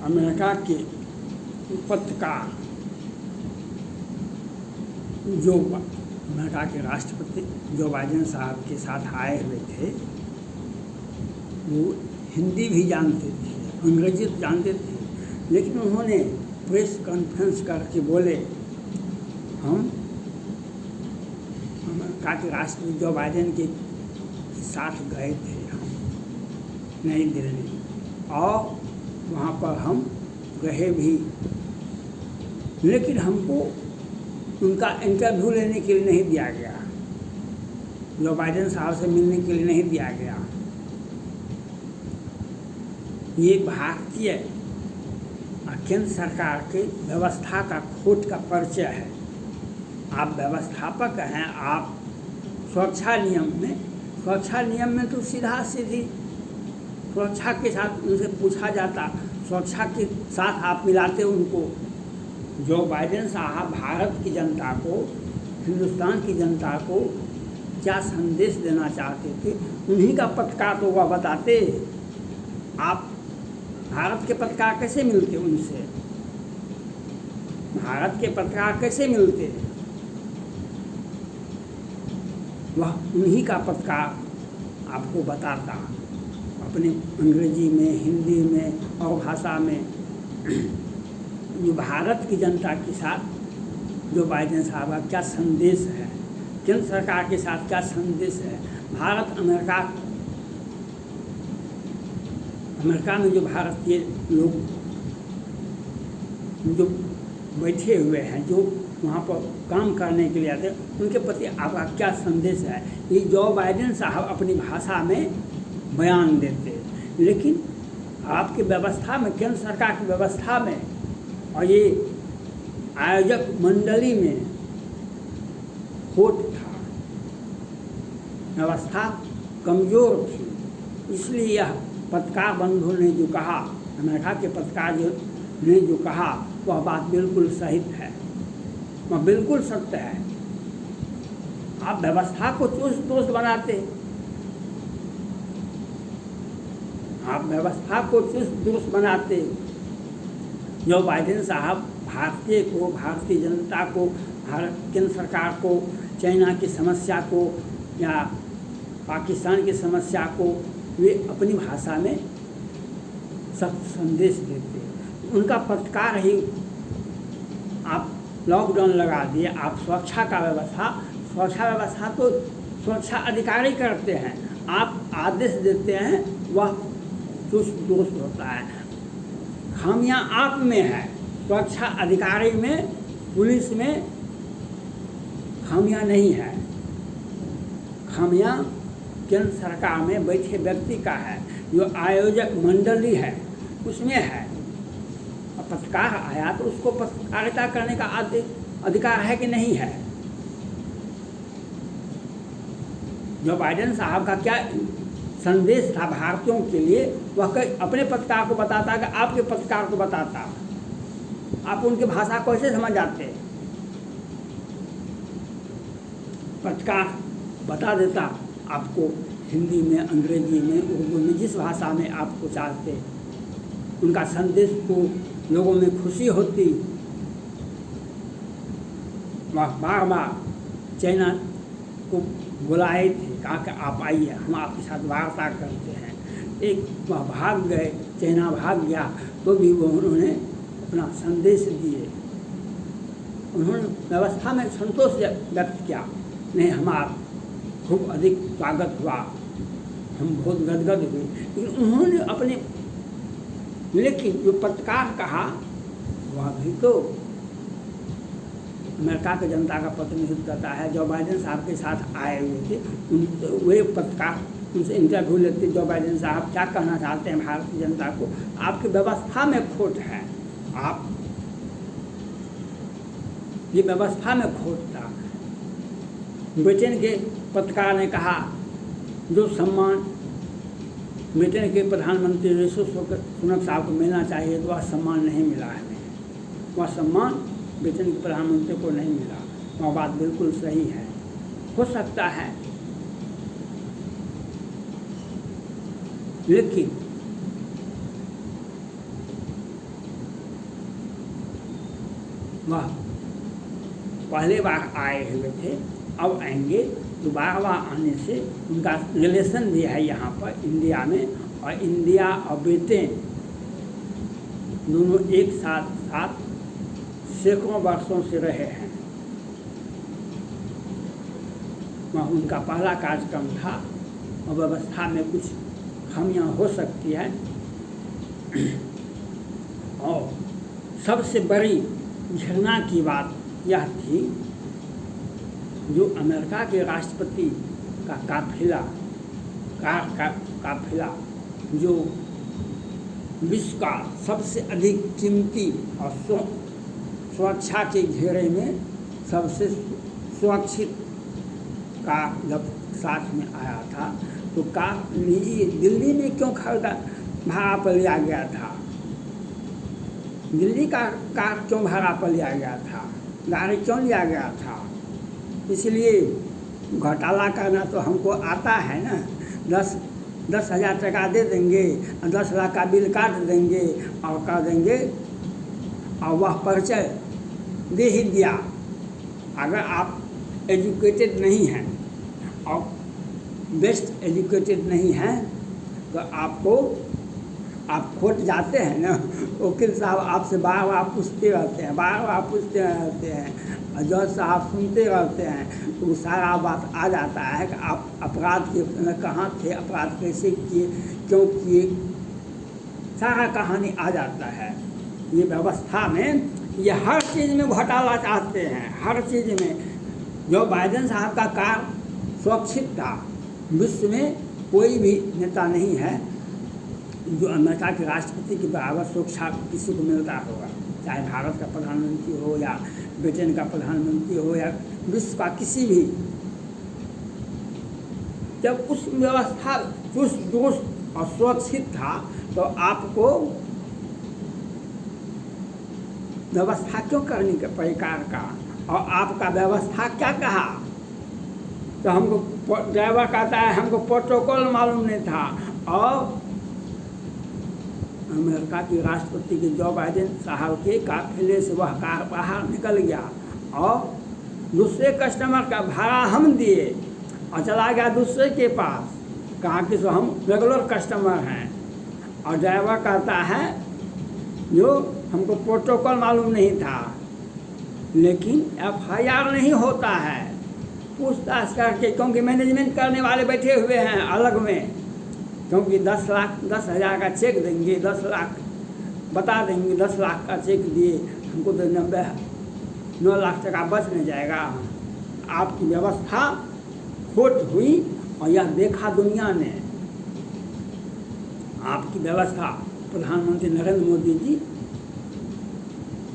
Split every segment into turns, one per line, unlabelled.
America के पत्रकार जो अमेरिका के राष्ट्रपति जो बाइडेन साहब के साथ आए हुए थे, वो हिंदी भी जानते थे, अंग्रेजी तो जानते थे, लेकिन उन्होंने प्रेस कॉन्फ्रेंस करके बोले हम अमेरिका के राष्ट्रपति जो बाइडेन के साथ गए थे हम नई दिल्ली, और वहाँ पर हम रहे भी, लेकिन हमको उनका इंटरव्यू लेने के लिए नहीं दिया गया, जो बाइडेन साहब से मिलने के लिए नहीं दिया गया। ये भारतीय केंद्र सरकार के व्यवस्था का खोट का परिचय है। आप व्यवस्थापक हैं, आप सुरक्षा नियम में तो सीधा सीधी सुरक्षा के साथ उनसे पूछा जाता, सुरक्षा के साथ आप मिलाते उनको। जो बाइडेन साहब भारत की जनता को, हिंदुस्तान की जनता को क्या संदेश देना चाहते थे, उन्हीं का पत्रकार तो वह बताते। आप भारत के पत्रकार कैसे मिलते उनसे? भारत के पत्रकार कैसे मिलते? वह उन्हीं का पत्रकार आपको बताता, अपने अंग्रेजी में, हिंदी में और भाषा में। जो भारत की जनता के साथ जो बाइडेन साहब का क्या संदेश है, केंद्र सरकार के साथ क्या संदेश है, अमेरिका में जो भारतीय लोग जो बैठे हुए हैं, जो वहाँ पर काम करने के लिए आते हैं, उनके प्रति आपका क्या संदेश है, ये जो बाइडेन साहब अपनी भाषा में बयान देते। लेकिन आपकी व्यवस्था में, केंद्र सरकार की व्यवस्था में और ये आयोजक मंडली में खोट था, व्यवस्था कमज़ोर थी। इसलिए यह पत्रकार बंधुओं ने जो कहा, अमेरिका के पत्रकार ने जो कहा, वह बात बिल्कुल सही है, वह बिल्कुल सत्य है। आप व्यवस्था को चुस्त दुरुस्त बनाते, आप व्यवस्था को चुस्त दुरुस्त बनाते। जो बाइडेन साहब भारतीय जनता को, भारत केंद्र सरकार को, चाइना की समस्या को या पाकिस्तान की समस्या को वे अपनी भाषा में सख्त संदेश देते। उनका पत्रकार ही आप लॉकडाउन लगा दिए, आप सुरक्षा व्यवस्था तो सुरक्षा अधिकारी करते हैं, आप आदेश देते हैं, वह चुस्त दुरुस्त होता है। खामियां आप में है, सुरक्षा अधिकारी में, पुलिस में खामियां नहीं है, खामियां केंद्र सरकार में बैठे व्यक्ति का है, जो आयोजक मंडली है उसमें है। और पत्रकार आया तो उसको पत्रकारिता करने का अधिकार है कि नहीं है? जो बाइडेन साहब का क्या संदेश था भारतीयों के लिए, वह अपने पत्रकार को बताता कि आपके पत्रकार को बताता। आप उनकी भाषा कैसे समझ आते? पत्रकार बता देता आपको हिंदी में, अंग्रेजी में, उर्दू में, जिस भाषा में आपको चाहते। उनका संदेश को लोगों में खुशी होती। वह बार बार चाइना को बुलाए थे, कहा कि आप आइए, हम आपके साथ वार्ता करते हैं। एक वह भाग गए, चाइना भाग गया, तो भी वो उन्होंने अपना संदेश दिए। उन्होंने व्यवस्था में संतोष व्यक्त किया, नहीं हमारा खूब अधिक स्वागत हुआ, हम बहुत गदगद हुए। लेकिन उन्होंने अपने, लेकिन जो पत्रकार कहा वह भी तो अमेरिका की जनता का प्रतिनिधित्व करता है। जो बाइडेन साहब के साथ आए हुए थे, वे पत्रकार उनसे इंटरव्यू लेते, जो बाइडेन साहब क्या कहना चाहते हैं भारतीय जनता को। आपकी व्यवस्था में खोट है, आप ये व्यवस्था में खोट था। ब्रिटेन के पत्रकार ने कहा, जो सम्मान ब्रिटेन के प्रधानमंत्री ऋषि सुनक साहब को मिलना चाहिए, तो वह सम्मान नहीं मिला है। वह सम्मान ब्रिटेन के प्रधानमंत्री को नहीं मिला। वह बात बिल्कुल सही है। हो सकता है, लेकिन वह पहले बार आए हुए थे, अब आएंगे। दोबारा आने से उनका रिलेशन भी है यहाँ पर इंडिया में, और इंडिया और ब्रिटेन दोनों एक साथ साथ सैकड़ों वर्षों से रहे हैं। वह उनका पहला कार्यक्रम था, और व्यवस्था में कुछ खामियां हो सकती है। और सबसे बड़ी घृणा की बात यह थी, जो अमेरिका के राष्ट्रपति का काफिला जो विश्व का सबसे अधिक कीमती और सुरक्षा के घेरे में सबसे सुरक्षित कार जब साथ में आया था, तो कार निजी दिल्ली में क्यों खरीदा भाड़ा पर लिया गया था? दिल्ली का कार क्यों भाड़ा पर लिया गया था? गाड़ी क्यों लिया गया था? इसलिए घोटाला करना तो हमको आता है ना। 10,000 टका दे देंगे, 10 लाख का बिल काट देंगे और कह देंगे, और वह परिचय दे ही दिया। अगर आप एजुकेटेड नहीं हैं और बेस्ट एजुकेटेड नहीं हैं, तो आप खोट जाते हैं ना। वकील साहब आपसे बार बार पूछते रहते हैं, और जज साहब सुनते रहते हैं, तो सारा बात आ जाता है कि आप अपराध के समय कहाँ थे, अपराध कैसे किए, क्यों किए, सारा कहानी आ जाता है। ये व्यवस्था में ये हर चीज़ में घोटाला चाहते हैं, हर चीज़ में। जो बाइडेन साहब का कार सुरक्षित था, विश्व में कोई भी नेता नहीं है जो अमेरिका के राष्ट्रपति के बराबर सुरक्षा किसी को मिलता होगा, चाहे भारत का प्रधानमंत्री हो या ब्रिटेन का प्रधानमंत्री हो या विश्व का किसी भी। जब उस व्यवस्था चुस्त दुरुस्त और सुरक्षित था, तो आपको व्यवस्था क्यों करनी पड़ी कार का? और आपका व्यवस्था क्या कहा? तो हमको ड्राइवर कहता है हमको प्रोटोकॉल मालूम नहीं था, और अमेरिका के राष्ट्रपति के जो बाइडेन साहब के काफिले से वह कार बाहर निकल गया, और दूसरे कस्टमर का भाड़ा हम दिए और चला गया दूसरे के पास, कहा कि हम रेगुलर कस्टमर हैं। और ड्राइवर कहता है जो हमको प्रोटोकॉल मालूम नहीं था। लेकिन FIR नहीं होता है पूछताछ करके, क्योंकि मैनेजमेंट करने वाले बैठे हुए हैं अलग में। क्योंकि 10,000 का चेक देंगे, 10 लाख बता देंगे, 10 लाख का चेक दिए, हमको तो 9 लाख टका बच नहीं जाएगा। आपकी व्यवस्था खोट हुई, और यह देखा दुनिया ने। आपकी व्यवस्था, प्रधानमंत्री नरेंद्र मोदी जी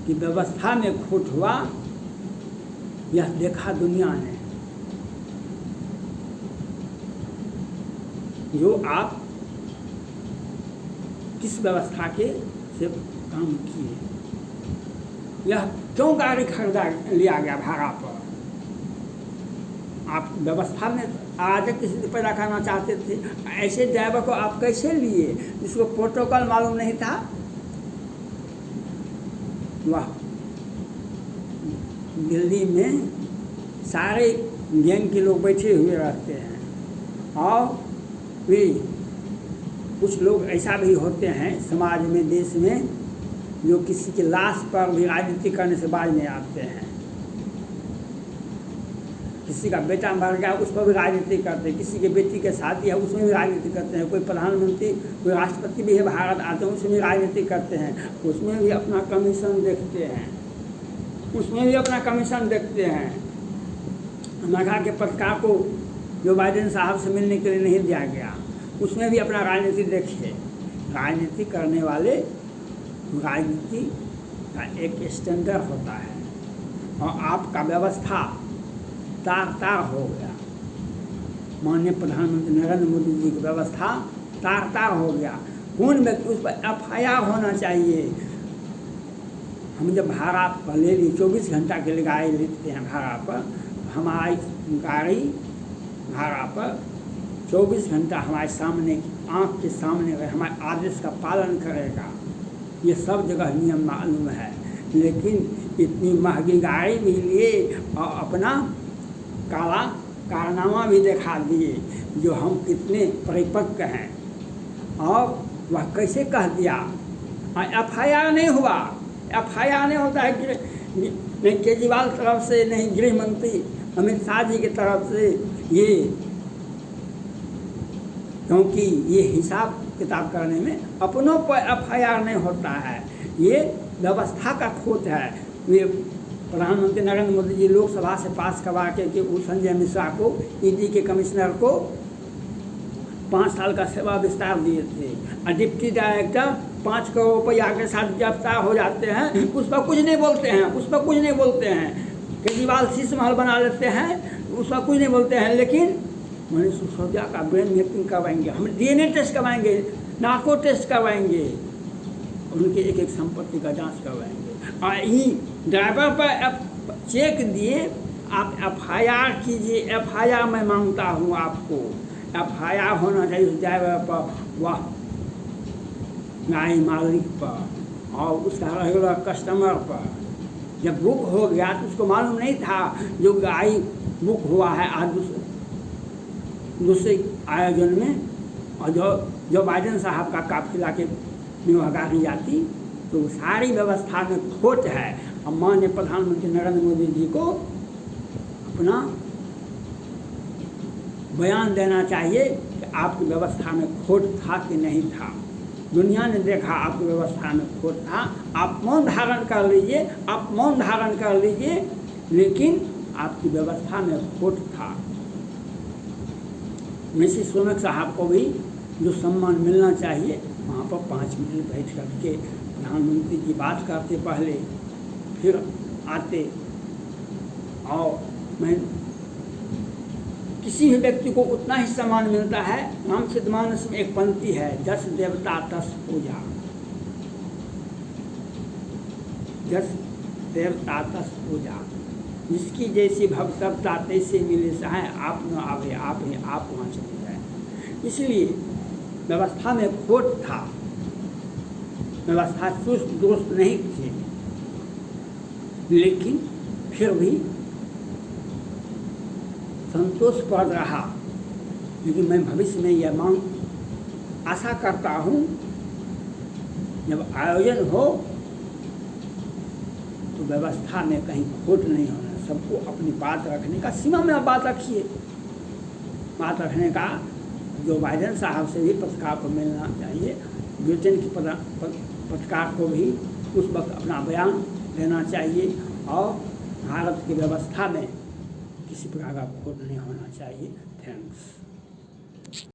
की व्यवस्था में खोट हुआ, यह देखा दुनिया ने। जो आप किस व्यवस्था के से काम किए, यह क्यों गाड़ी खरीदा लिया गया भाड़ा पर? आप व्यवस्था में अराजक किसी पैदा करना चाहते थे। ऐसे ड्राइवर को आप कैसे लिए जिसको प्रोटोकॉल मालूम नहीं था? वाह, दिल्ली में सारे गैंग के लोग बैठे हुए रहते हैं, और भी कुछ लोग ऐसा भी होते हैं समाज में, देश में, जो किसी के लाश पर भी राजनीति करने से बाज नहीं आते हैं। किसी का बेटा मर गया उस पर भी राजनीति करते हैं, किसी के बेटी के शादी है उसमें भी राजनीति करते हैं, कोई प्रधानमंत्री कोई राष्ट्रपति भी है भारत आते हैं उसमें भी राजनीति करते हैं, उसमें भी अपना कमीशन देखते हैं, उसमें भी अपना कमीशन देखते हैं। अमेरिका के पत्रकार को जो बाइडेन साहब से मिलने के लिए नहीं दिया गया, उसमें भी अपना राजनीति देखिए। राजनीति करने वाले, राजनीति का एक स्टैंडर्ड होता है, और आपका व्यवस्था तार हो गया। माननीय प्रधानमंत्री नरेंद्र मोदी जी की व्यवस्था तार हो गया। कौन व्यक्ति, उस पर FIR होना चाहिए। हम जब भाड़ा पर ले ली, 24 घंटा के लिए गाड़ी लेते हैं भाड़ा पर, हमारी गाड़ी भाड़ा पर 24 घंटा हमारे सामने, आँख के सामने हमारे आदेश का पालन करेगा। ये सब जगह नियम मालूम है। लेकिन इतनी महंगी गाड़ी भी लिए और अपना काला कारनामा भी दिखा दिए जो हम कितने परिपक्व हैं। और वह कैसे कह दिया, FIR नहीं हुआ, FIR नहीं होता है, नहीं केजरीवाल तरफ से, नहीं गृह मंत्री अमित शाह जी की तरफ से, ये क्योंकि ये हिसाब किताब करने में अपनों पर FIR नहीं होता है, ये व्यवस्था का खोट है। ये प्रधानमंत्री नरेंद्र मोदी जी लोकसभा से पास करवा के उस संजय मिश्रा को, ED के कमिश्नर को 5 साल का सेवा विस्तार दिए थे, और डिप्टी डायरेक्टर 5 करोड़ रुपया के साथ गिरफ्तार हो जाते हैं, उस पर कुछ नहीं बोलते हैं, उस पर कुछ नहीं बोलते हैं। केजरीवाल शीश महल बना लेते हैं, उस पर कुछ नहीं बोलते हैं। लेकिन मनीष सिसोदिया का ब्रेन मैपिंग करवाएंगे, हम DNA टेस्ट करवाएंगे, नार्को टेस्ट करवाएंगे, उनके एक एक संपत्ति का जांच करवाएंगे। और यही ड्राइवर पर चेक दिए, आप FIR कीजिए, FIR मैं मांगता हूँ आपको, FIR होना चाहिए उस ड्राइवर पर, वह गाड़ी मालिक पर और उसका रेगुलर कस्टमर पर। जब बुक हो गया तो उसको मालूम नहीं था जो गाड़ी बुक हुआ है आज दूसरे आयोजन में, और जो बाइडेन साहब का काफिला के में वह गाड़ी जाती, तो सारी व्यवस्था में खोट है। और माननीय प्रधानमंत्री नरेंद्र मोदी जी को अपना बयान देना चाहिए कि आपकी व्यवस्था में खोट था कि नहीं था। दुनिया ने देखा आपकी व्यवस्था में खोट था, आप मौन धारण कर लीजिए, आप मौन धारण कर लीजिए, लेकिन आपकी व्यवस्था में खोट था। मिसेस सोनक साहब को भी जो सम्मान मिलना चाहिए, वहाँ पर 5 मिनट बैठ करके प्रधानमंत्री की बात करते पहले फिर आते। और मैं किसी भी व्यक्ति को उतना ही सम्मान मिलता है। रामचरितमानस में एक पंक्ति है, जस देवता तस पूजा, जस देवता तस पूजा, जिसकी जैसी भक्तता तैसे मिले सहाय, आप न आवे आप ही आप वहाँ चले जाए। इसलिए व्यवस्था में खोट था, व्यवस्था चुस्त दुरुस्त नहीं थी, लेकिन फिर भी संतोष पड़ रहा। लेकिन मैं भविष्य में यह मांग आशा करता हूँ, जब आयोजन हो तो व्यवस्था में कहीं खोट नहीं होना, सबको अपनी बात रखने का, सीमा में बात रखिए, बात रखने का जो बाइडेन साहब से भी पत्रकार को मिलना चाहिए, ब्रिटेन की पत्रकार को भी उस वक्त अपना बयान देना चाहिए, और भारत की व्यवस्था में किसी प्रकार का खोट नहीं होना चाहिए। थैंक्स।